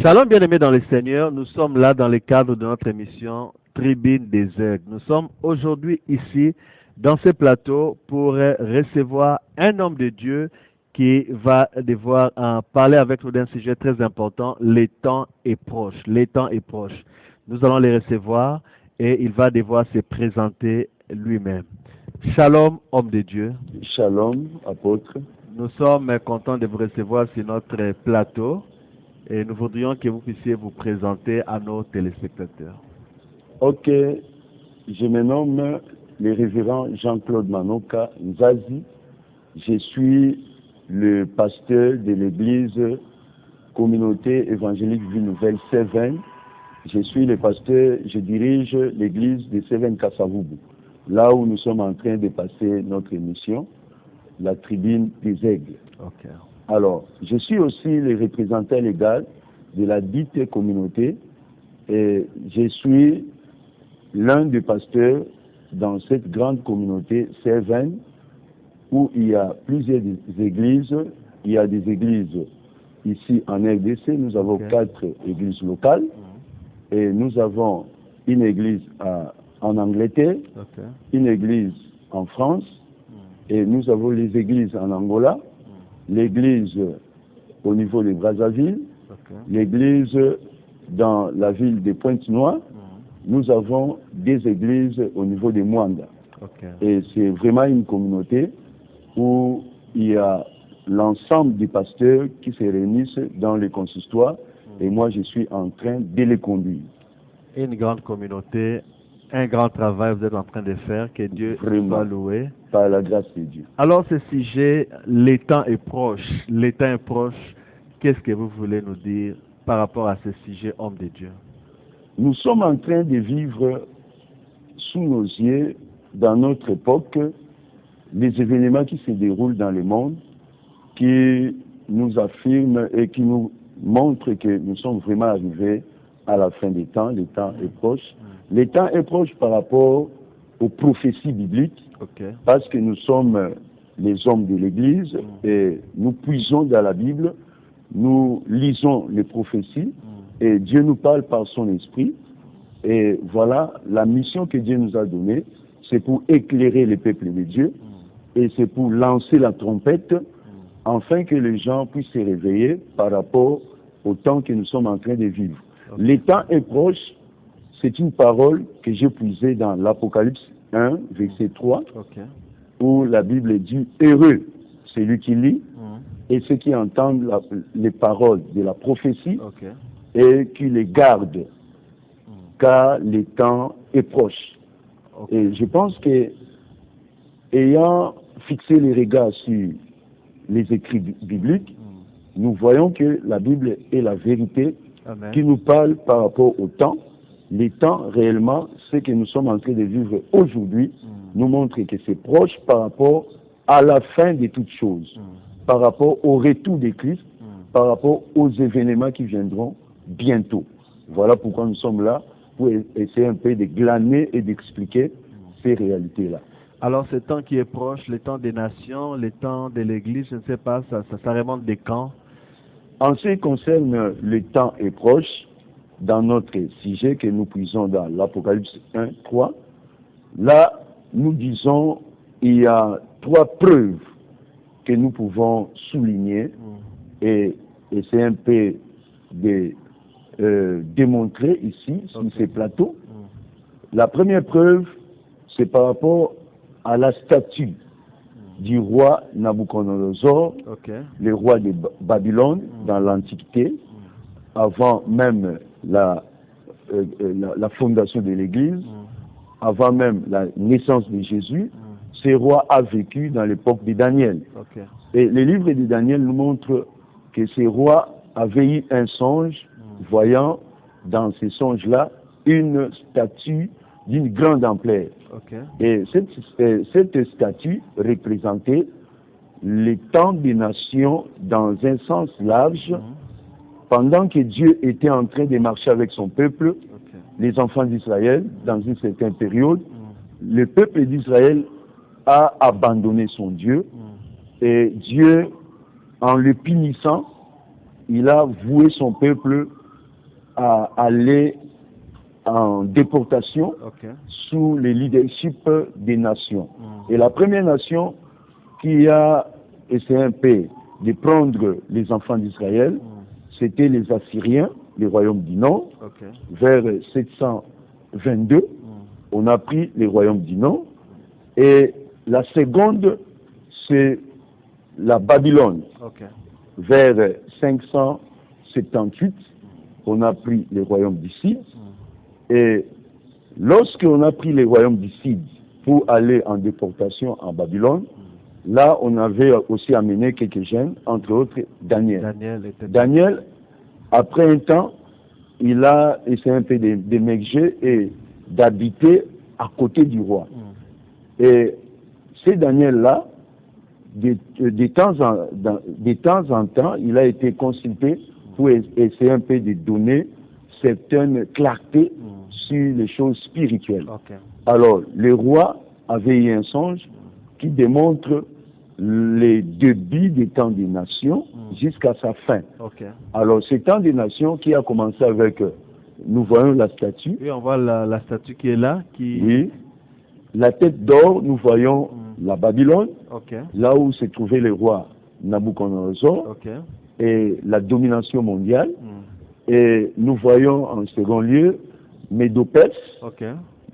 Shalom bien-aimés dans le Seigneur, nous sommes là dans le cadre de notre émission Tribune des Aigles. Nous sommes aujourd'hui ici dans ce plateau pour recevoir un homme de Dieu qui va devoir parler avec nous d'un sujet très important, le temps est proche. Le temps est proche. Nous allons le recevoir et il va devoir se présenter lui-même. Shalom, homme de Dieu. Shalom, apôtre. Nous sommes contents de vous recevoir sur notre plateau. Et nous voudrions que vous puissiez vous présenter à nos téléspectateurs. Ok, je me nomme le révérend Jean-Claude Manoka Nzazi. Je suis le pasteur de l'église communauté évangélique Vie Nouvelle Seven. Je suis le pasteur, je dirige l'église de Seven Kasavubu, là où nous sommes en train de passer notre émission, la tribune des aigles. Okay. Alors, je suis aussi le représentant légal de la dite communauté et je suis l'un des pasteurs dans cette grande communauté Seven où il y a plusieurs églises. Il y a des églises ici en RDC, nous avons 4 églises locales et nous avons une église en Angleterre, une église en France et nous avons les églises en Angola, l'église au niveau de Brazzaville, l'église dans la ville de Pointe-Noire, nous avons des églises au niveau de Mwanda. Et c'est vraiment une communauté où il y a l'ensemble des pasteurs qui se réunissent dans le consistoire et moi je suis en train de les conduire. Une grande communauté, un grand travail vous êtes en train de faire, que Dieu soit loué. Par la grâce de Dieu. Alors ce sujet, le temps est proche. Le temps est proche. Qu'est-ce que vous voulez nous dire par rapport à ce sujet, homme de Dieu? Nous sommes en train de vivre sous nos yeux, dans notre époque, les événements qui se déroulent dans le monde, qui nous affirment et qui nous montrent que nous sommes vraiment arrivés à la fin des temps. Le temps est proche. Le temps est proche par rapport aux prophéties bibliques, parce que nous sommes les hommes de l'Église et nous puisons dans la Bible, nous lisons les prophéties et Dieu nous parle par son esprit. Et voilà, la mission que Dieu nous a donnée, c'est pour éclairer les peuples de Dieu et c'est pour lancer la trompette afin que les gens puissent se réveiller par rapport au temps que nous sommes en train de vivre. Le temps est proche, c'est une parole que j'ai puisée dans l'Apocalypse 1, verset 3, où la Bible dit « Heureux celui qui lit et ceux qui entendent les paroles de la prophétie et qui les gardent, car le temps est proche. » Et je pense que, ayant fixé les regards sur les écrits bibliques, nous voyons que la Bible est la vérité. Amen. Qui nous parle par rapport au temps. Les temps, réellement, ce que nous sommes en train de vivre aujourd'hui, nous montre que c'est proche par rapport à la fin de toutes choses, par rapport au retour de Christ, par rapport aux événements qui viendront bientôt. Voilà pourquoi nous sommes là, pour essayer un peu de glaner et d'expliquer ces réalités-là. Alors, ce temps qui est proche, le temps des nations, le temps de l'Église, je ne sais pas, ça remonte des quand? En ce qui concerne le temps est proche, dans notre sujet que nous puisons dans l'Apocalypse 1, 3, là, nous disons, il y a 3 preuves que nous pouvons souligner et c'est un peu de démontrer ici, sur ces plateaux. La première preuve, c'est par rapport à la statue du roi Nabuchodonosor, le roi de Babylone dans l'Antiquité, avant même la fondation de l'Église, avant même la naissance de Jésus. Ce roi a vécu dans l'époque de Daniel. Et le livre de Daniel nous montre que ce roi avait eu un songe voyant dans ces songes-là une statue d'une grande ampleur. Ok. Et cette statue représentait les temps des nations dans un sens large, pendant que Dieu était en train de marcher avec son peuple, Ok. les enfants d'Israël, dans une certaine période. Le peuple d'Israël a abandonné son Dieu, et Dieu, en le punissant, il a voué son peuple à aller en déportation Ok. sous le leadership des nations. Et la première nation qui a essayé un peu de prendre les enfants d'Israël, c'était les Assyriens, le royaume du Nord. Ok. Vers 722, on a pris le royaume du Nord. Et la seconde, c'est la Babylone. Ok. Vers 578, on a pris le royaume du Sud. Et lorsqu'on a pris le royaume du Sud pour aller en déportation en Babylone, là, on avait aussi amené quelques jeunes, entre autres Daniel. Daniel, après un temps, il a essayé un peu d'émerger et d'habiter à côté du roi. Et c'est Daniel-là, de temps en temps, il a été consulté pour essayer un peu de donner certaines clartés sur les choses spirituelles. Ok. Alors, le roi avait eu un songe qui démontre les débuts des temps des nations jusqu'à sa fin. Ok. Alors, ce temps des nations qui a commencé avec, nous voyons la statue. Oui, on voit la statue qui est là. Oui. La tête d'or, nous voyons la Babylone, Ok. là où se trouvait le roi Nabuchodonosor, Ok. et la domination mondiale. Et nous voyons en second lieu Médo-Perse. Ok.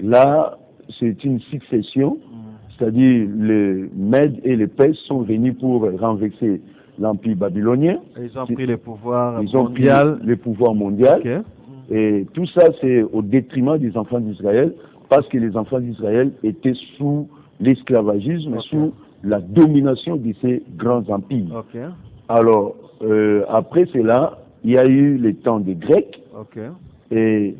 Là, c'est une succession, c'est-à-dire les Mèdes et les Perses sont venus pour renverser l'empire babylonien. Et ils ont pris le pouvoir Ils ont mondial. pris le pouvoir mondial. Ok. Et tout ça, c'est au détriment des enfants d'Israël, parce que les enfants d'Israël étaient sous l'esclavagisme, sous la domination de ces grands empires. Ok. Alors, après cela, il y a eu le temps des Grecs, Ok. et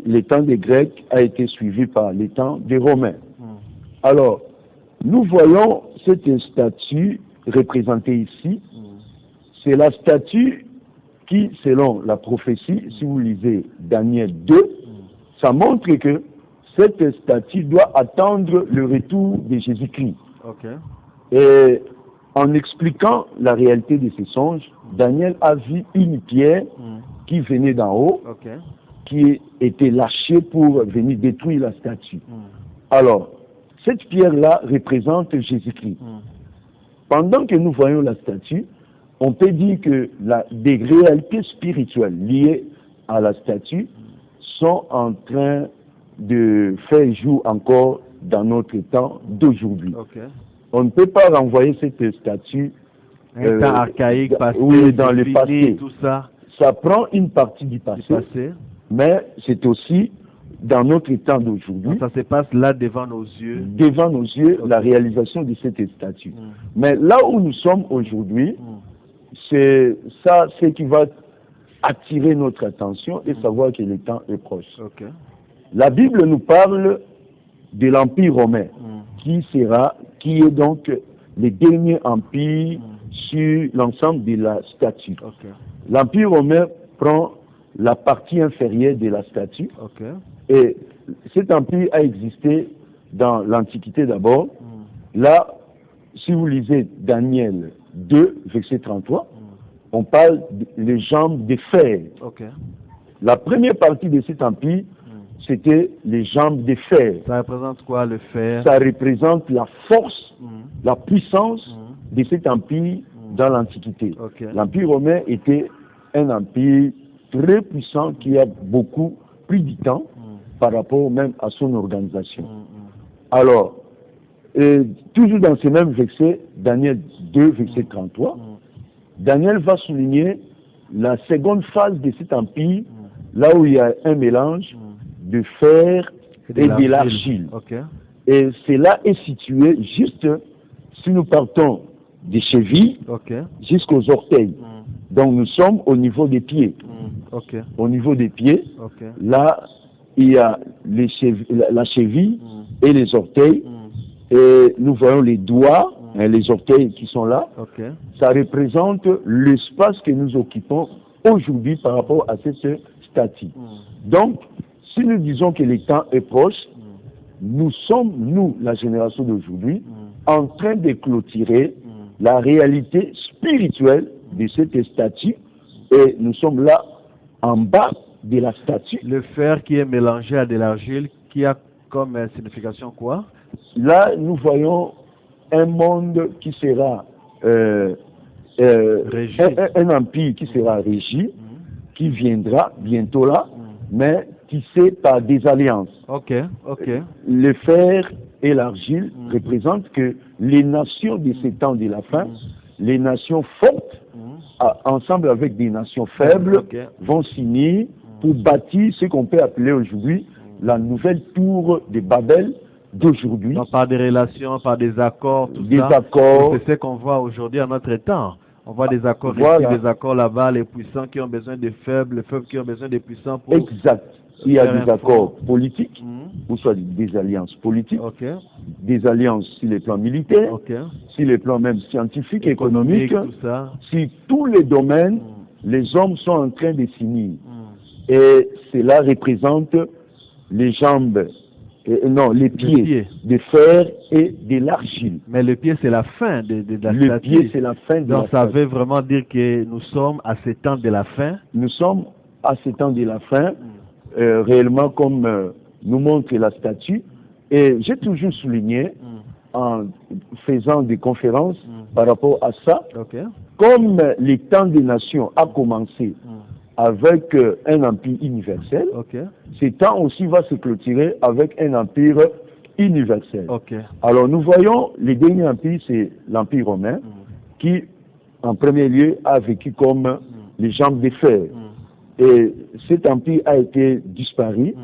le temps des Grecs a été suivi par le temps des Romains. Alors, nous voyons cette statue représentée ici. C'est la statue qui, selon la prophétie, si vous lisez Daniel 2, ça montre que cette statue doit attendre le retour de Jésus-Christ. Ok. Et en expliquant la réalité de ces songes, Daniel a vu une pierre qui venait d'en haut, Ok. qui était lâchée pour venir détruire la statue. Alors, cette pierre-là représente Jésus-Christ. Pendant que nous voyons la statue, on peut dire que des réalités spirituelles liées à la statue sont en train de faire jour encore dans notre temps d'aujourd'hui. Ok. On ne peut pas renvoyer cette statue Un temps archaïque, passé, oui, dans le fini, passé. tout ça. Ça prend une partie du passé, mais c'est aussi dans notre temps d'aujourd'hui, Ça se passe là devant nos yeux. devant nos yeux, la réalisation de cette statue. Mais là où nous sommes aujourd'hui, c'est ça, ce qui va attirer notre attention et savoir que le temps est proche. Ok. La Bible nous parle de l'Empire romain, qui est donc le dernier empire sur l'ensemble de la statue. Ok. L'Empire romain prend la partie inférieure de la statue, Ok. et cet empire a existé dans l'Antiquité d'abord. Là, si vous lisez Daniel 2, verset 33, on parle des jambes de fer. Ok. La première partie de cet empire, c'était les jambes de fer. Ça représente quoi, le fer? Ça représente la force, la puissance de cet empire dans l'Antiquité. Ok. L'Empire romain était un empire très puissant qui a beaucoup pris du temps par rapport même à son organisation. Alors, toujours dans ce même verset, Daniel 2, verset 33, Daniel va souligner la seconde phase de cet empire, là où il y a un mélange de fer et de l'argile. Okay. Et cela est situé juste, si nous partons des chevilles jusqu'aux orteils. Donc nous sommes au niveau des pieds. Ok. Au niveau des pieds, Ok. là, il y a la cheville et les orteils. Et nous voyons les doigts, les orteils qui sont là. Ok. Ça représente l'espace que nous occupons aujourd'hui par rapport à cette statue. Donc, si nous disons que le temps est proche, nous sommes, nous, la génération d'aujourd'hui, en train de clôturer la réalité spirituelle de cette statue, et nous sommes là en bas de la statue. Le fer qui est mélangé à de l'argile, qui a comme signification quoi? Là, nous voyons un monde qui sera un empire qui sera régi, qui viendra bientôt là, mais tissé par des alliances. Ok, ok. Le fer et l'argile représentent que les nations de ces temps de la fin, les nations fortes, ensemble avec des nations faibles, vont s'unir pour bâtir ce qu'on peut appeler aujourd'hui la nouvelle tour de Babel d'aujourd'hui. Par des relations, par des accords, tout des ça. accords. C'est ce qu'on voit aujourd'hui à notre temps. On voit des accords Voilà. ici, des accords là-bas, les puissants qui ont besoin des faibles, les faibles qui ont besoin des puissants pour... Exact. Il y a faire des un accords front. politiques, ou soit des alliances politiques, Ok, des alliances sur les plans militaires, ok. sur les plans même scientifiques, économiques, Tout ça. sur tous les domaines, les hommes sont en train de s'unir. Et cela représente les jambes, non, les pieds de fer et de l'argile. Mais le pied, c'est la fin de la Le statue. pied, c'est la fin de Donc la ça statue. veut vraiment dire que nous sommes à ce temps de la fin. Nous sommes à ce temps de la fin, réellement comme nous montre la statue. Et j'ai toujours souligné, en faisant des conférences par rapport à ça, Ok. comme le temps des nations a commencé avec un empire universel, Ok. ce temps aussi va se clôturer avec un empire universel. Ok. Alors nous voyons, le dernier empire, c'est l'empire romain, qui en premier lieu a vécu comme les jambes de fer. Et cet empire a été disparu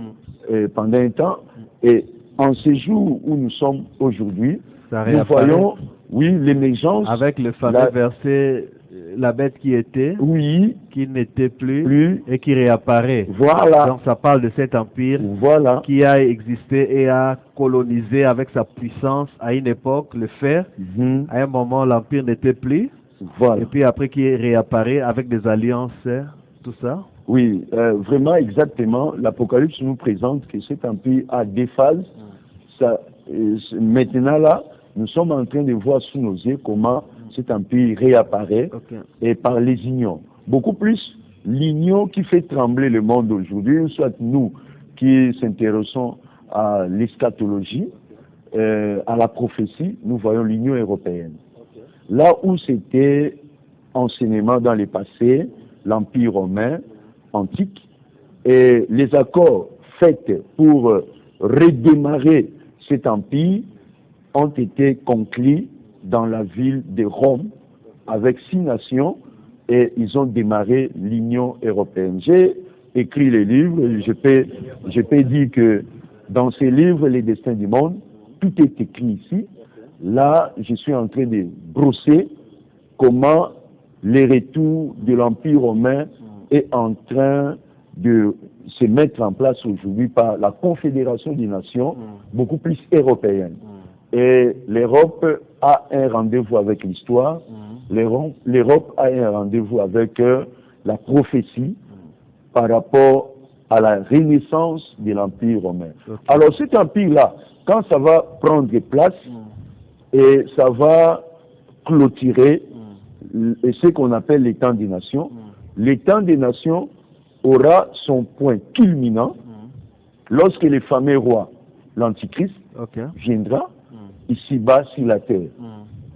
pendant un temps, et en ce jour où nous sommes aujourd'hui, Ça nous réapparaît. voyons, oui, l'émergence, Avec le fameux verset, la bête qui était, oui, qui n'était plus, et qui réapparaît. voilà, Donc ça parle de cet empire voilà, qui a existé et a colonisé avec sa puissance à une époque le fer. À un moment, l'empire n'était plus. voilà. Et puis après qui réapparaît avec des alliances, tout ça. Oui, vraiment exactement, l'Apocalypse nous présente que cet empire a des phases. Ça, maintenant là, nous sommes en train de voir sous nos yeux comment cet empire réapparaît et par les unions. Beaucoup plus l'union qui fait trembler le monde aujourd'hui, soit nous qui s'intéressons à l'eschatologie, à la prophétie, nous voyons l'Union européenne. Là où c'était enseignement dans le passé, l'Empire romain antique, et les accords faits pour redémarrer cet empire ont été conclus dans la ville de Rome avec 6 nations, et ils ont démarré l'Union européenne. J'ai écrit les livres, je peux dire que dans ces livres, Les Destins du Monde, tout est écrit ici. Là, je suis en train de brosser comment le retour de l'Empire romain est en train de se mettre en place aujourd'hui par la Confédération des Nations, beaucoup plus européenne. Et l'Europe a un rendez-vous avec l'histoire, l'Europe a un rendez-vous avec la prophétie par rapport à la renaissance de l'Empire romain. Alors cet empire-là, quand ça va prendre place et ça va clôturer ce qu'on appelle les temps des nations, les temps des nations aura son point culminant lorsque le fameux roi, l'Antichrist, viendra ici-bas sur la terre.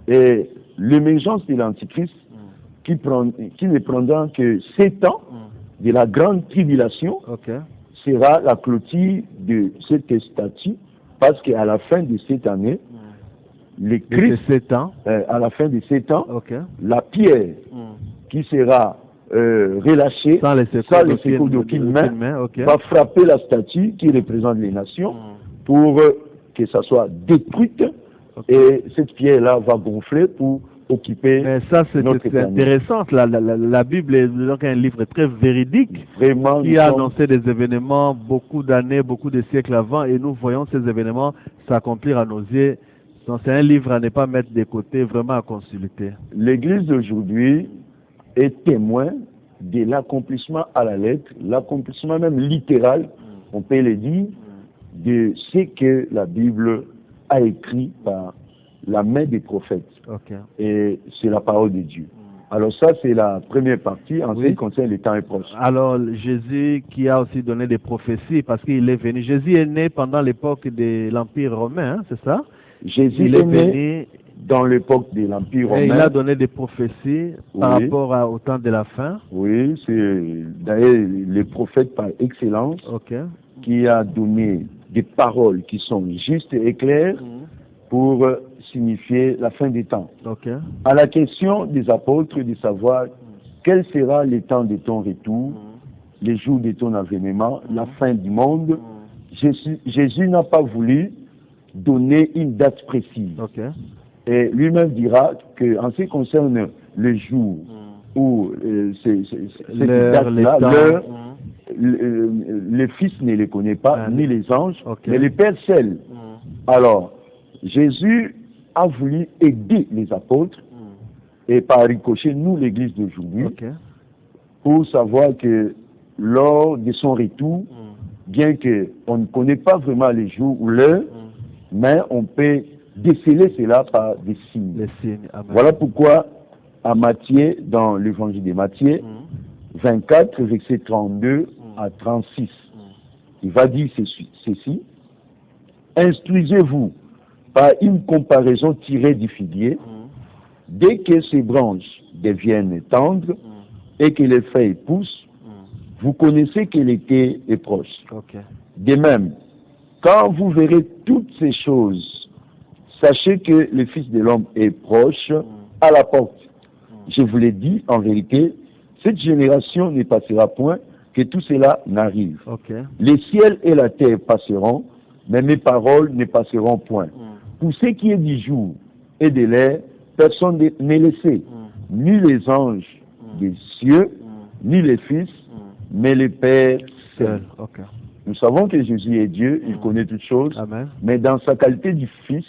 Et l'émergence de l'Antichrist, qui ne prendra que 7 ans de la grande tribulation, sera la clôture de cette statue, parce qu'à la fin de cette année, le Christ, à la fin de 7 ans, la pierre qui sera relâchée sans le secours d'aucune main, va frapper la statue qui représente les nations pour que ça soit détruite, et cette pierre-là va gonfler pour occuper Mais ça, c'est notre planète. intéressant. La Bible est donc un livre très véridique Vraiment, qui nous a sommes- annoncé des événements beaucoup d'années, beaucoup de siècles avant, et nous voyons ces événements s'accomplir à nos yeux. Donc, c'est un livre à ne pas mettre de côté, vraiment à consulter. l'Église d'aujourd'hui est témoin de l'accomplissement à la lettre, l'accomplissement même littéral, on peut le dire, de ce que la Bible a écrit par la main des prophètes. Ok. Et c'est la parole de Dieu. Alors ça, c'est la première partie en ce Oui. qui concerne le temps est proche. Alors, Jésus qui a aussi donné des prophéties parce qu'il est venu. Jésus est né pendant l'époque de l'Empire romain, hein, c'est ça? Jésus Il est est né venu dans l'époque de l'Empire et il romain. a donné des prophéties par Oui. rapport au temps de la fin. Oui, c'est d'ailleurs le prophète par excellence Ok. qui a donné des paroles qui sont justes et claires pour signifier la fin des temps. Ok. À la question des apôtres de savoir quel sera le temps de ton retour, les jours de ton avènement, la fin du monde, Jésus n'a pas voulu donner une date précise. Ok. Et lui-même dira qu'en ce qui concerne le jour où cette L'heure, les date-là, temps. l'heure, le Fils ne les connaît pas, Ah, ni les anges, ok. mais le Père seul. Alors, Jésus a voulu aider les apôtres, et par ricochet, nous, l'Église d'aujourd'hui, Ok. pour savoir que lors de son retour, bien qu'on ne connaît pas vraiment les jours ou l'heure, mais on peut déceler cela par des signes. Les signes. Amen. Voilà pourquoi à Matthieu, dans l'évangile de Matthieu, 24, verset 32 à 36, il va dire ceci. Instruisez-vous par une comparaison tirée du figuier. Dès que ses branches deviennent tendres et que les feuilles poussent, vous connaissez que l'été est proche. Ok. De même, quand vous verrez toutes ces choses, sachez que le Fils de l'homme est proche, à la porte. Je vous l'ai dit, en vérité, cette génération ne passera point que tout cela n'arrive. Ok. Les ciels et la terre passeront, mais mes paroles ne passeront point. Pour ce qui est du jour et de l'air, personne n'est laissé, ni les anges des cieux, ni les fils, mais le Père seul. Seul. Ok. Nous savons que Jésus est Dieu, il connaît toutes choses, Amen. mais dans sa qualité du Fils,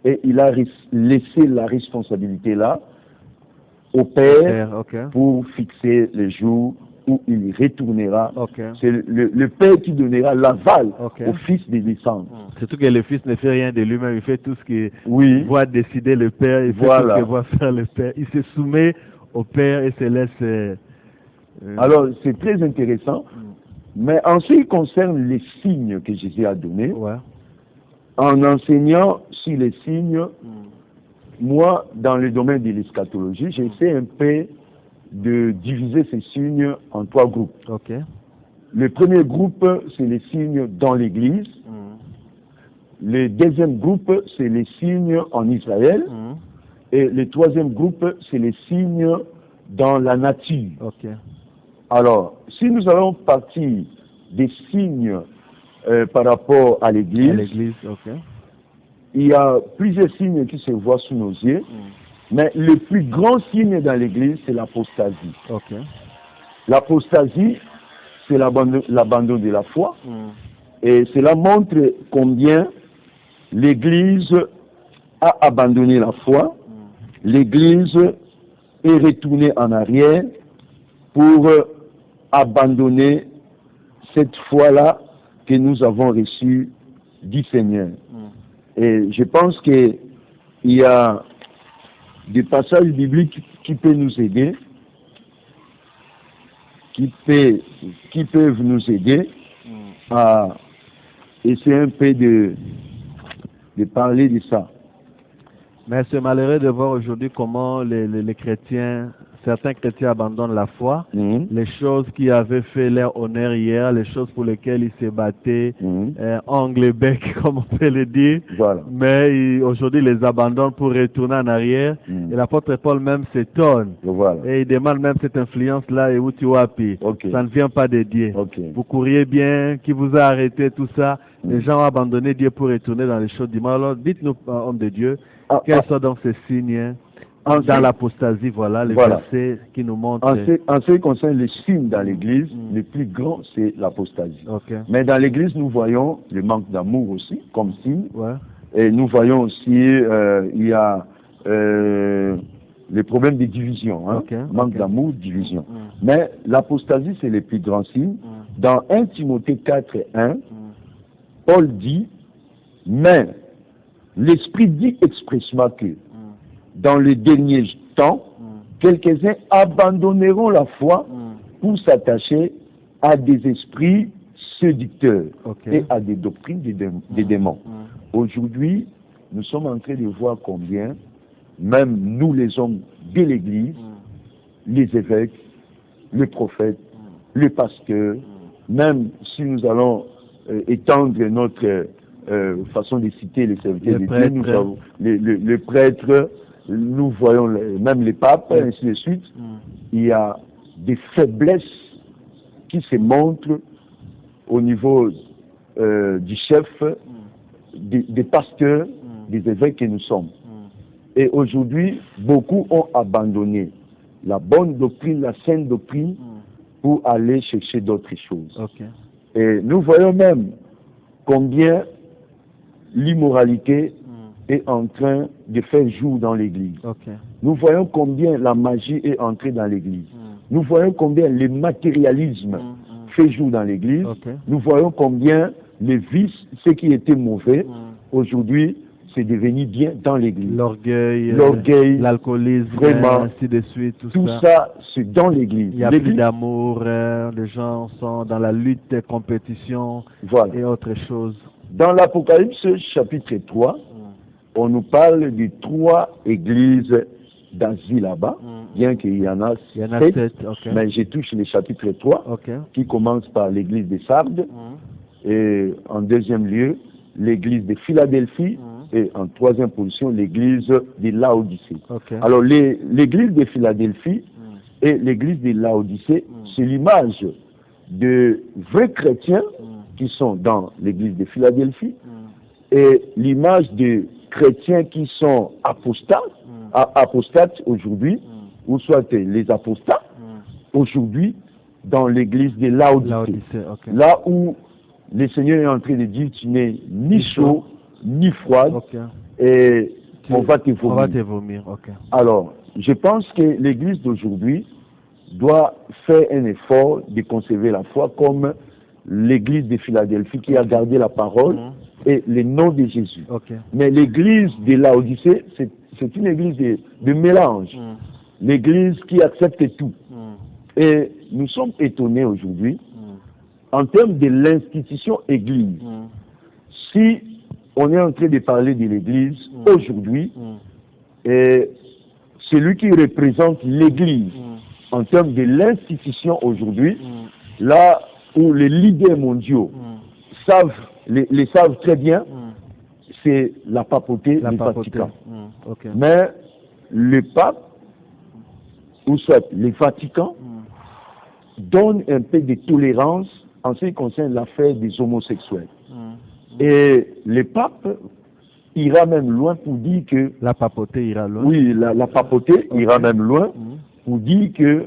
et il a laissé la responsabilité là au Père Père, ok. pour fixer le jour où il retournera. Ok. C'est le Père qui donnera l'aval Ok. au Fils de descendre. Surtout que le Fils ne fait rien de lui-même, il fait tout ce qu'il Oui, voit décider le Père, il fait Voilà. tout ce que voit faire le Père. Il se soumet au Père et se laisse... alors c'est très intéressant. Mais en ce qui concerne les signes que Jésus a donnés, ouais. en enseignant sur les signes, moi, dans le domaine de l'eschatologie, j'essaie un peu de diviser ces signes en trois groupes. Ok. Le premier groupe, c'est les signes dans l'Église. Le deuxième groupe, c'est les signes en Israël. Et le troisième groupe, c'est les signes dans la nature. Ok. Alors, si nous allons partir des signes par rapport à À l'Église, l'église, ok. il y a plusieurs signes qui se voient sous nos yeux, mais le plus grand signe dans l'Église, c'est l'apostasie. Ok. L'apostasie, c'est l'abandon de la foi, et cela montre combien l'Église a abandonné la foi, l'Église est retournée en arrière pour abandonner cette foi-là que nous avons reçue du Seigneur. Et je pense qu'il y a des passages bibliques qui peuvent nous aider, qui peuvent nous aider à essayer un peu de parler de ça. Mais c'est malheureux de voir aujourd'hui comment les chrétiens, certains chrétiens abandonnent la foi. Les choses qui avaient fait leur honneur hier, les choses pour lesquelles ils se battaient, angle et bec, comme on peut le dire. Voilà. Mais aujourd'hui, ils les abandonnent pour retourner en arrière. Et l'apôtre Paul même s'étonne. Voilà. Et il demande même cette influence-là, et où tu as pu. Ok. Ça ne vient pas de Dieu. Ok. Vous couriez bien, qui vous a arrêté, tout ça. Les gens ont abandonné Dieu pour retourner dans les choses du mal. Alors, dites-nous, homme de Dieu, quels sont donc ces signes dans l'apostasie, voilà, les versets qui nous montrent. En ce qui concerne les signes dans l'Église, le plus grand, c'est l'apostasie. Mais dans l'Église, nous voyons le manque d'amour aussi, comme signe. Ouais. Et nous voyons aussi, il y a les problèmes de division, manque d'amour, division. Mais l'apostasie, c'est le plus grand signe. Dans 1 Timothée 4:1, Paul dit, mais l'Esprit dit expressément que dans les derniers temps, quelques-uns abandonneront la foi pour s'attacher à des esprits séducteurs et à des doctrines des démons. Aujourd'hui, nous sommes en train de voir combien, même nous les hommes de l'Église, les évêques, les prophètes, les pasteurs, même si nous allons étendre notre façon de citer les serviteurs de Dieu, nous avons les prêtres, nous voyons même les papes, et ainsi de suite, il y a des faiblesses qui se montrent au niveau du chef, des pasteurs, des évêques que nous sommes. Et aujourd'hui, beaucoup ont abandonné la bonne doctrine, la saine doctrine, pour aller chercher d'autres choses. Et nous voyons même combien l'immoralité est en train de faire jour dans l'Église. Nous voyons combien la magie est entrée dans l'Église. Nous voyons combien le matérialisme fait jour dans l'Église. Nous voyons combien les vices, ce qui était mauvais, aujourd'hui, c'est devenu bien dans l'Église. L'orgueil, l'alcoolisme, vraiment, ainsi de suite, tout ça, c'est dans l'Église. Il y a plus d'amour, les gens sont dans la lutte, compétition et autres choses. Dans l'Apocalypse chapitre 3, on nous parle de 3 églises d'Asie là-bas, bien qu'il y en a 7, mais je touche le chapitre 3, qui commence par l'église de Sardes, et en deuxième lieu, l'église de Philadelphie, et en troisième position, l'église de Laodicée. Alors, l'église de Philadelphie et l'église de Laodicée, c'est l'image de vrais chrétiens qui sont dans l'église de Philadelphie et l'image de chrétiens qui sont apostates aujourd'hui, ou soit les apostats aujourd'hui dans l'église de Laodicée. Là où le Seigneur est en train de dire, tu n'es ni chaud, ni froide, et on va te vomir. Alors, je pense que l'église d'aujourd'hui doit faire un effort de conserver la foi comme l'église de Philadelphie qui a gardé la parole et le nom de Jésus. Mais l'église de Laodicée, c'est une église de mélange. L'église qui accepte tout. Et nous sommes étonnés aujourd'hui, en termes de l'institution église, si on est en train de parler de l'église aujourd'hui, et celui qui représente l'église en termes de l'institution aujourd'hui, là où les leaders mondiaux les savent très bien, c'est la papauté, le Vatican. Mais le pape, ou soit le Vatican, donne un peu de tolérance en ce qui concerne l'affaire des homosexuels. Et le pape ira même loin pour dire que... La papauté ira loin. Oui, la papauté ira même loin pour dire que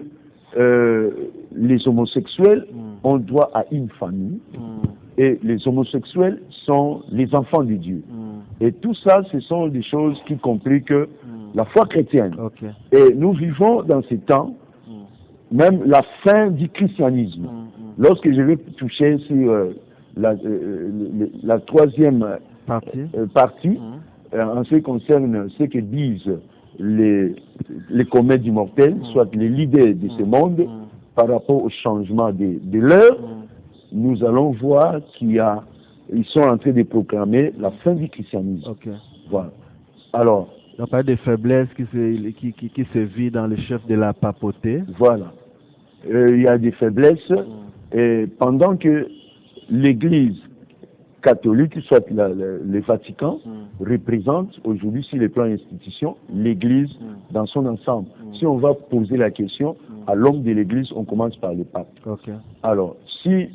les homosexuels ont droit à une famille et les homosexuels sont les enfants de Dieu. Et tout ça, ce sont des choses qui compliquent la foi chrétienne. Et nous vivons dans ces temps, même la fin du christianisme. Lorsque je vais toucher sur la troisième partie en ce qui concerne ce que disent les comètes immortels, soit les leaders de ce monde, par rapport au changement de l'heure, nous allons voir qu'ils sont en train de proclamer la fin du christianisme. Voilà. Alors, il n'y a pas de faiblesse qui se vit dans le chef de la papauté. Voilà. Il y a des faiblesses. Et pendant que l'Église catholique, soit le Vatican, représente aujourd'hui, sur les plans institutions, l'Église dans son ensemble. Si on va poser la question à l'homme de l'Église, on commence par le pape. Alors, si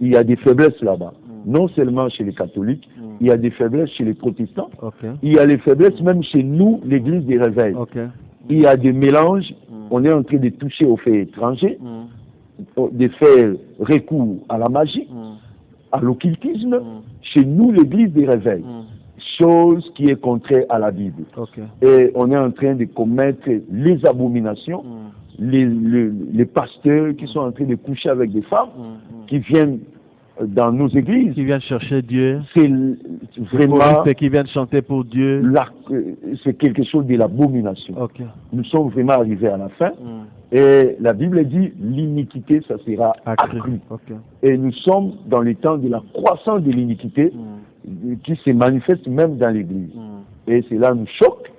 il y a des faiblesses là-bas, non seulement chez les catholiques, il y a des faiblesses chez les protestants, il y a des faiblesses même chez nous, l'Église des réveils. il y a des mélanges, on est en train de toucher aux faits étrangers, de faire recours à la magie, à l'occultisme, chez nous, l'Église des réveils. Chose qui est contraire à la Bible. Okay. Et on est en train de commettre les abominations, les pasteurs qui sont en train de coucher avec des femmes, qui viennent dans nos églises. Qui viennent chercher Dieu. C'est vraiment... Ceux qui viennent chanter pour Dieu. C'est quelque chose de l'abomination. Okay. Nous sommes vraiment arrivés à la fin. Et la Bible dit, l'iniquité, ça sera accrue. Okay. Et nous sommes dans les temps de la croissance de l'iniquité qui se manifeste même dans l'Église. Et cela nous choque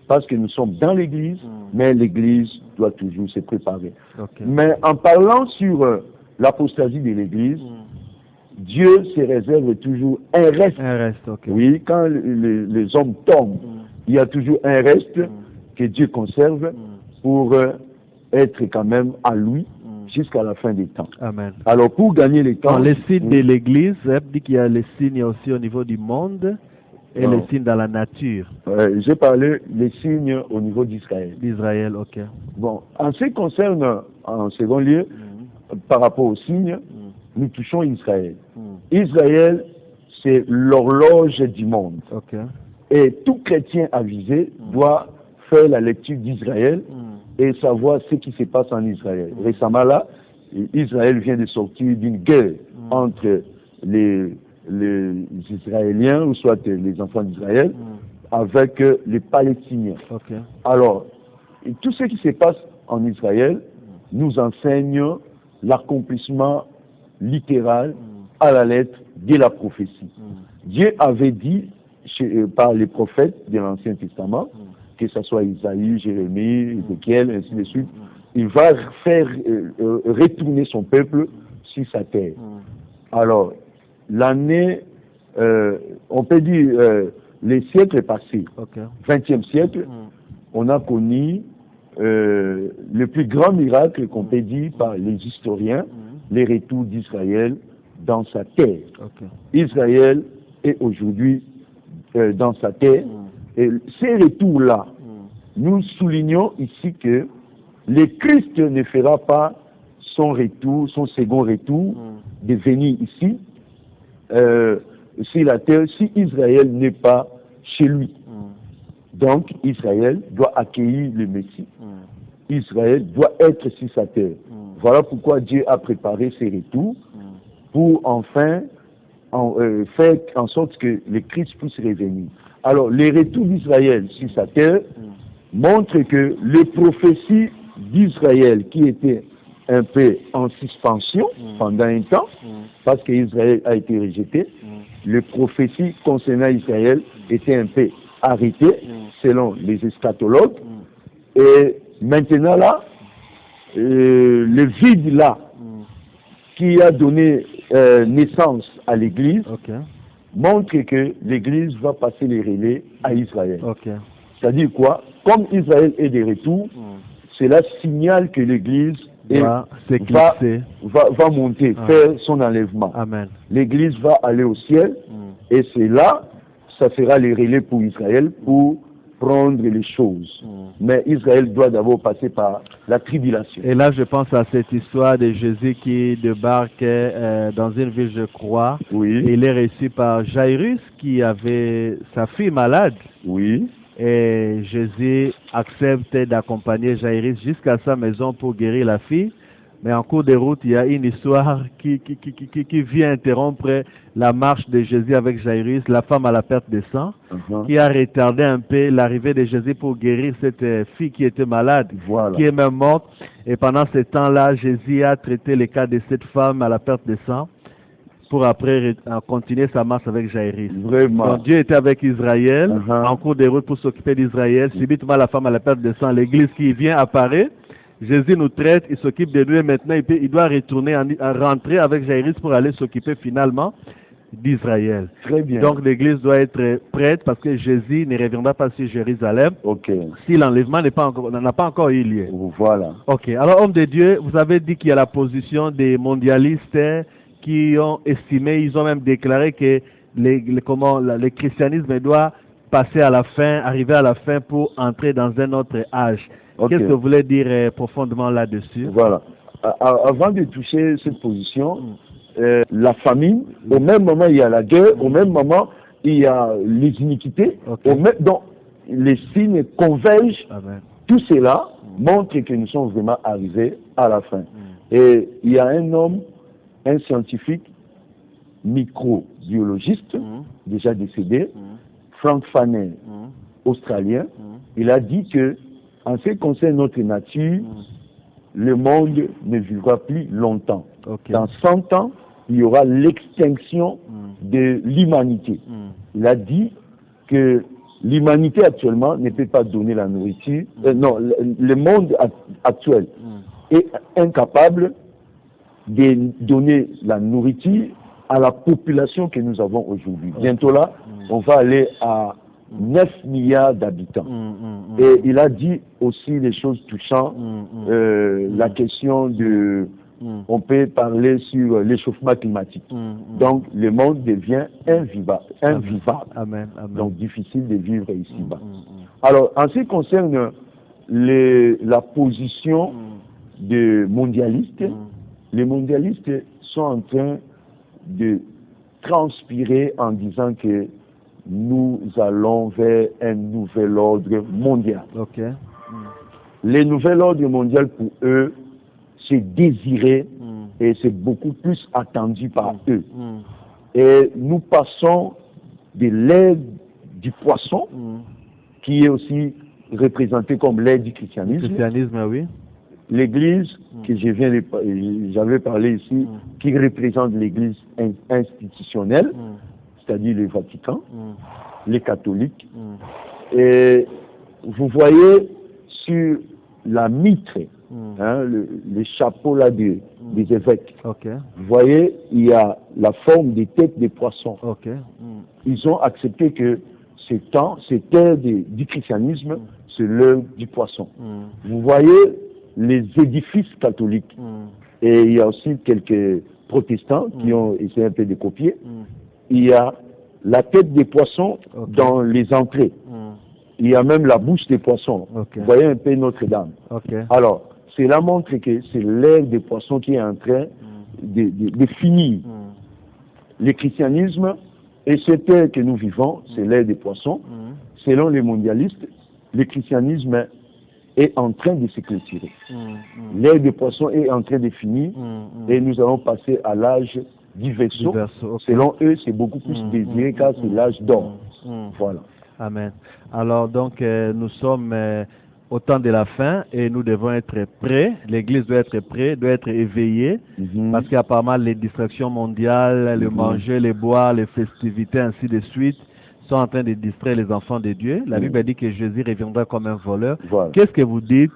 parce que nous sommes dans l'Église, mais l'Église doit toujours se préparer. Okay. Mais en parlant sur l'apostasie de l'Église, Dieu se réserve toujours un reste. Un reste, okay. Oui, quand les hommes tombent, il y a toujours un reste que Dieu conserve pour être quand même à lui jusqu'à la fin des temps. Amen. Alors pour gagner les temps... Les signes de l'Église, dit qu'il y a les signes aussi au niveau du monde et les signes dans la nature. J'ai parlé des signes au niveau d'Israël. D'Israël, ok. Bon, en ce qui concerne, en second lieu, par rapport aux signes, nous touchons Israël. Israël, c'est l'horloge du monde. Okay. Et tout chrétien avisé doit faire la lecture d'Israël et savoir ce qui se passe en Israël. Récemment là, Israël vient de sortir d'une guerre entre les Israéliens, ou soit les enfants d'Israël, avec les Palestiniens. Okay. Alors, tout ce qui se passe en Israël nous enseigne l'accomplissement littéral à la lettre de la prophétie. Dieu avait dit par les prophètes de l'Ancien Testament, que ce soit Isaïe, Jérémie, Ézéchiel, ainsi de suite, il va faire retourner son peuple sur sa terre. Alors, l'année, on peut dire, les siècles passés, okay. 20e siècle, on a connu le plus grand miracle qu'on peut dire par les historiens, les retours d'Israël dans sa terre. Okay. Israël est aujourd'hui dans sa terre. Et ces retours-là, nous soulignons ici que le Christ ne fera pas son retour, son second retour, de venir ici, sur la terre, si Israël n'est pas chez lui. Donc, Israël doit accueillir le Messie. Israël doit être sur sa terre. Voilà pourquoi Dieu a préparé ces retours pour enfin faire en sorte que le Christ puisse revenir. Alors, les retours d'Israël sur sa terre montrent que les prophéties d'Israël qui étaient un peu en suspension pendant un temps, parce qu'Israël a été rejeté, les prophéties concernant Israël étaient un peu arrêtées selon les eschatologues. Et maintenant là, le vide là, qui a donné naissance à l'Église, okay. montre que l'Église va passer les relais à Israël. Okay. C'est-à-dire quoi? Comme Israël est de retour, cela signale que l'Église va monter, faire son enlèvement. Amen. L'Église va aller au ciel et c'est là, ça sera les relais pour Israël pour prendre les choses. Mais Israël doit d'abord passer par la tribulation. Et là, je pense à cette histoire de Jésus qui débarque dans une ville, je crois. Oui. Et il est reçu par Jairus qui avait sa fille malade. Oui. Et Jésus accepte d'accompagner Jairus jusqu'à sa maison pour guérir la fille. Mais en cours de route, il y a une histoire qui vient interrompre la marche de Jésus avec Jairus, la femme à la perte de sang, qui a retardé un peu l'arrivée de Jésus pour guérir cette fille qui était malade, qui est même morte. Et pendant ce temps-là, Jésus a traité le cas de cette femme à la perte de sang pour après continuer sa marche avec Jairus. Vraiment. Donc Dieu était avec Israël, en cours de route pour s'occuper d'Israël. Subitement, la femme à la perte de sang, l'église qui vient apparaît. Jésus nous traite, il s'occupe de nous et maintenant il doit retourner, rentrer avec Jairus pour aller s'occuper finalement d'Israël. Très bien. Donc l'église doit être prête parce que Jésus ne reviendra pas sur Jérusalem si l'enlèvement n'a pas encore eu lieu. Voilà. Ok. Alors homme de Dieu, vous avez dit qu'il y a la position des mondialistes qui ont estimé, ils ont même déclaré que le christianisme doit passer à la fin, arriver à la fin pour entrer dans un autre âge. Ok. Qu'est-ce que vous voulez dire profondément là-dessus? Voilà. Avant de toucher cette position, la famine, au même moment il y a la guerre, au même moment il y a les iniquités, Ok. donc les signes convergent. Amen. Tout cela montre que nous sommes vraiment arrivés à la fin. Et il y a un homme, un scientifique, microbiologiste, déjà décédé, Frank Fanon, australien, il a dit que en ce qui concerne notre nature, le monde ne vivra plus longtemps. Ok. Dans 100 ans, il y aura l'extinction de l'humanité. Il a dit que l'humanité actuellement ne peut pas donner la nourriture. Non, le monde actuel est incapable de donner la nourriture à la population que nous avons aujourd'hui. Bientôt là, on va aller à 9 milliards d'habitants. Et il a dit aussi des choses touchantes, la question de... On peut parler sur l'échauffement climatique. Donc, le monde devient invivable. Amen. Amen. Donc, difficile de vivre ici-bas. Alors, en ce qui concerne la position des mondialistes, les mondialistes sont en train de transpirer en disant que nous allons vers un nouvel ordre mondial. Ok. Le nouvel ordre mondial, pour eux, c'est désiré et c'est beaucoup plus attendu par eux. Et nous passons de l'ère du poisson, qui est aussi représenté comme l'ère du christianisme. Le christianisme, oui. L'Église, que j'avais parlé ici, qui représente l'Église institutionnelle, c'est-à-dire le Vatican, les catholiques. Et vous voyez sur la mitre, le chapeau là des évêques, vous voyez, il y a la forme des têtes des poissons. Ils ont accepté que cette ère du christianisme, c'est l'heure du poisson. Vous voyez les édifices catholiques, et il y a aussi quelques protestants qui ont essayé un peu de copier. Il y a la tête des poissons dans les entrées. Il y a même la bouche des poissons. Vous voyez un peu Notre-Dame. Alors, cela montre que c'est l'ère des poissons qui est en train de finir. Le christianisme et cette ère que nous vivons, c'est l'ère des poissons. Selon les mondialistes, le christianisme est en train de se clôturer. L'ère des poissons est en train de finir et nous allons passer à l'âge du Verseau. Selon eux, c'est beaucoup plus désiré car c'est l'âge d'or. Voilà. Amen. Alors donc, nous sommes au temps de la fin et nous devons être prêts. L'Église doit être prête, doit être éveillée, parce qu'apparemment les distractions mondiales, le manger, le boire, les festivités, ainsi de suite, sont en train de distraire les enfants de Dieu. La Bible dit que Jésus reviendra comme un voleur. Voilà. Qu'est-ce que vous dites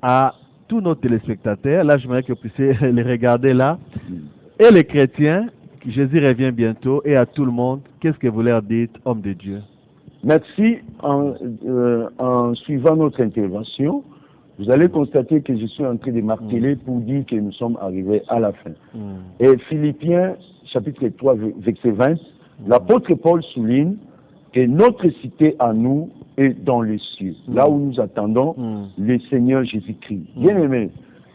à tous nos téléspectateurs? Là, j'aimerais que vous puissiez les regarder là. Et les chrétiens, Jésus revient bientôt, et à tout le monde, qu'est-ce que vous leur dites, hommes de Dieu? Merci. En suivant notre intervention, vous allez constater que je suis en train de marteler pour dire que nous sommes arrivés à la fin. Et Philippiens, chapitre 3, verset 20, l'apôtre Paul souligne que notre cité à nous est dans les cieux, là où nous attendons le Seigneur Jésus-Christ. Bien aimés,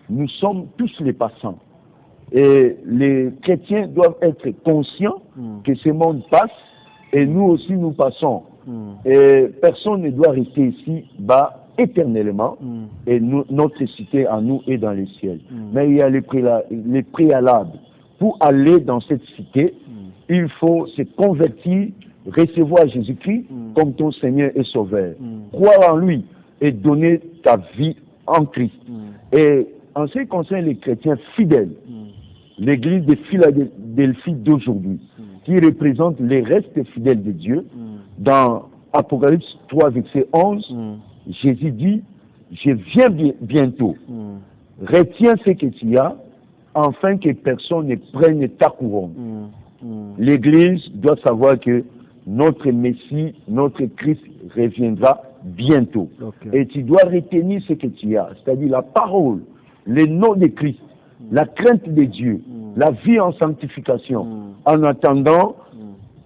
nous sommes tous les passants. Et les chrétiens doivent être conscients que ce monde passe et nous aussi nous passons. Et personne ne doit rester ici bas éternellement et notre cité à nous est dans les ciels. Mais il y a les préalables. Pour aller dans cette cité, il faut se convertir, recevoir Jésus-Christ comme ton Seigneur et Sauveur. Croire en lui et donner ta vie en Christ. Et en ce qui concerne les chrétiens fidèles, l'église de Philadelphie d'aujourd'hui, qui représente les restes fidèles de Dieu, dans Apocalypse 3, verset 11, Jésus dit, je viens bientôt. Retiens ce que tu as, afin que personne ne prenne ta couronne. L'église doit savoir que notre Messie, notre Christ reviendra bientôt. Et tu dois retenir ce que tu as, c'est-à-dire la parole, le nom de Christ, la crainte de Dieu, la vie en sanctification, en attendant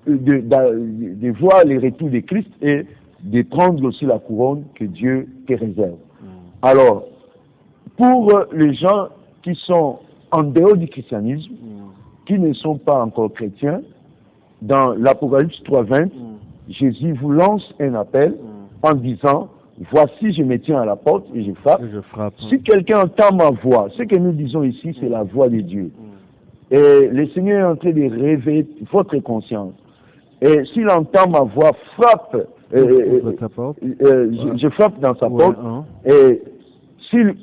de voir les retours de Christ et de prendre aussi la couronne que Dieu te réserve. Alors, pour les gens qui sont en dehors du christianisme, qui ne sont pas encore chrétiens, dans l'Apocalypse 3:20, Jésus vous lance un appel en disant, voici je me tiens à la porte et je frappe. Si quelqu'un entend ma voix, ce que nous disons ici, c'est la voix de Dieu. Et le Seigneur est en train de réveiller votre conscience. Et s'il entend ma voix, frappe, je frappe dans sa porte, et s'il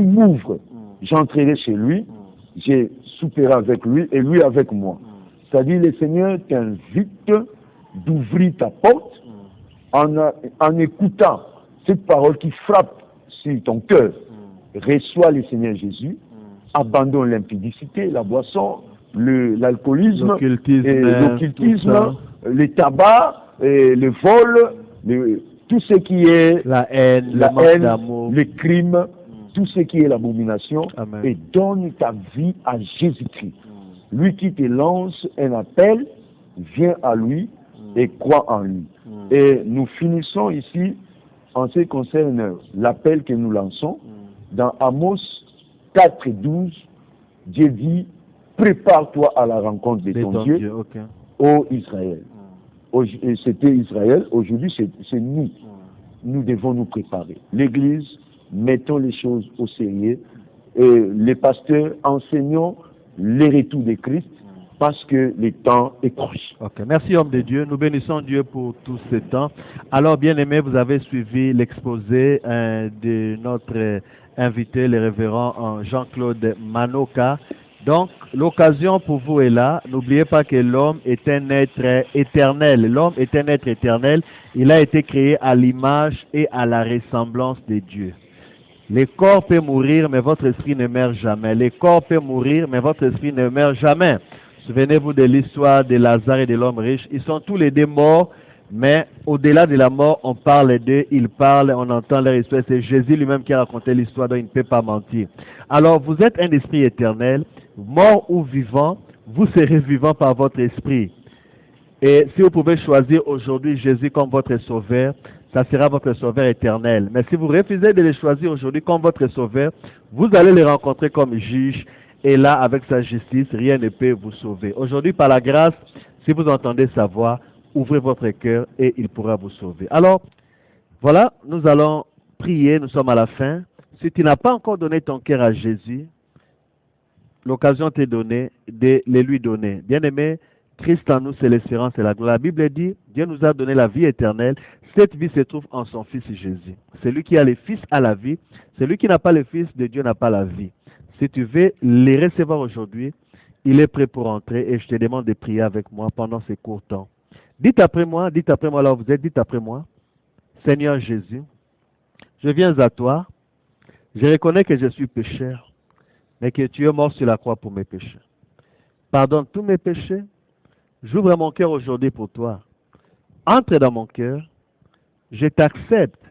m'ouvre, j'entrerai chez lui, je souperai avec lui et lui avec moi. C'est-à-dire, le Seigneur t'invite d'ouvrir ta porte en écoutant cette parole qui frappe sur ton cœur. Reçois le Seigneur Jésus, abandonne l'impudicité, la boisson, l'alcoolisme, l'occultisme, le tabac, le vol, tout ce qui est la haine, le crime, tout ce qui est l'abomination, et donne ta vie à Jésus-Christ. Lui qui te lance un appel, viens à lui et crois en lui. Et nous finissons ici, en ce qui concerne l'appel que nous lançons, dans Amos 4:12, Dieu dit, prépare-toi à la rencontre de ton Dieu, ô Israël. C'était Israël, aujourd'hui c'est nous. Nous devons nous préparer. L'Église, mettons les choses au sérieux. Et les pasteurs, enseignons les retours de Christ parce que le temps est proche. Ok, merci homme de Dieu. Nous bénissons Dieu pour tout ce temps. Alors, bien-aimés, vous avez suivi l'exposé de notre invité, le révérend Jean-Claude Manoka. Donc, l'occasion pour vous est là. N'oubliez pas que l'homme est un être éternel. L'homme est un être éternel. Il a été créé à l'image et à la ressemblance de Dieu. Les corps peuvent mourir, mais votre esprit ne meurt jamais. Les corps peuvent mourir, mais votre esprit ne meurt jamais. Souvenez-vous de l'histoire de Lazare et de l'homme riche. Ils sont tous les deux morts, mais au-delà de la mort, on parle d'eux, ils parlent, on entend leur histoire. C'est Jésus lui-même qui a raconté l'histoire, donc il ne peut pas mentir. Alors, vous êtes un esprit éternel, mort ou vivant, vous serez vivant par votre esprit. Et si vous pouvez choisir aujourd'hui Jésus comme votre sauveur, ça sera votre sauveur éternel. Mais si vous refusez de le choisir aujourd'hui comme votre sauveur, vous allez le rencontrer comme juge. Et là, avec sa justice, rien ne peut vous sauver. Aujourd'hui, par la grâce, si vous entendez sa voix, ouvrez votre cœur et il pourra vous sauver. Alors, voilà, nous allons prier, nous sommes à la fin. Si tu n'as pas encore donné ton cœur à Jésus, l'occasion t'est donnée de le lui donner. Bien-aimé, Christ en nous, c'est l'espérance et la gloire. La Bible dit, Dieu nous a donné la vie éternelle. Cette vie se trouve en son Fils Jésus. Celui qui a le Fils a la vie. Celui qui n'a pas le Fils de Dieu n'a pas la vie. Si tu veux les recevoir aujourd'hui, il est prêt pour entrer et je te demande de prier avec moi pendant ces courts temps. Dites après moi là où vous êtes, dites après moi, Seigneur Jésus, je viens à toi, je reconnais que je suis pécheur, mais que tu es mort sur la croix pour mes péchés. Pardonne tous mes péchés, j'ouvre mon cœur aujourd'hui pour toi. Entre dans mon cœur, je t'accepte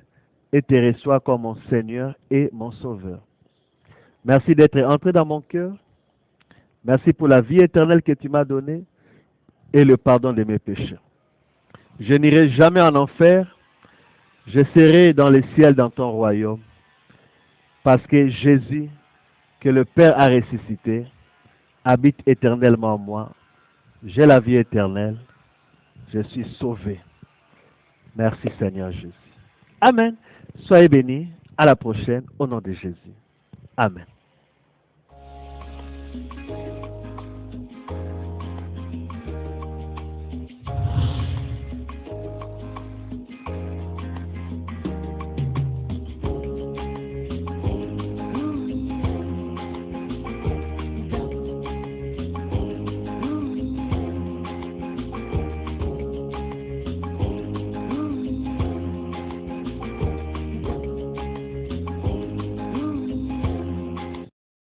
et te reçois comme mon Seigneur et mon Sauveur. Merci d'être entré dans mon cœur. Merci pour la vie éternelle que tu m'as donnée et le pardon de mes péchés. Je n'irai jamais en enfer. Je serai dans le ciel dans ton royaume. Parce que Jésus, que le Père a ressuscité, habite éternellement en moi. J'ai la vie éternelle. Je suis sauvé. Merci Seigneur Jésus. Amen. Soyez bénis. À la prochaine. Au nom de Jésus. Amen.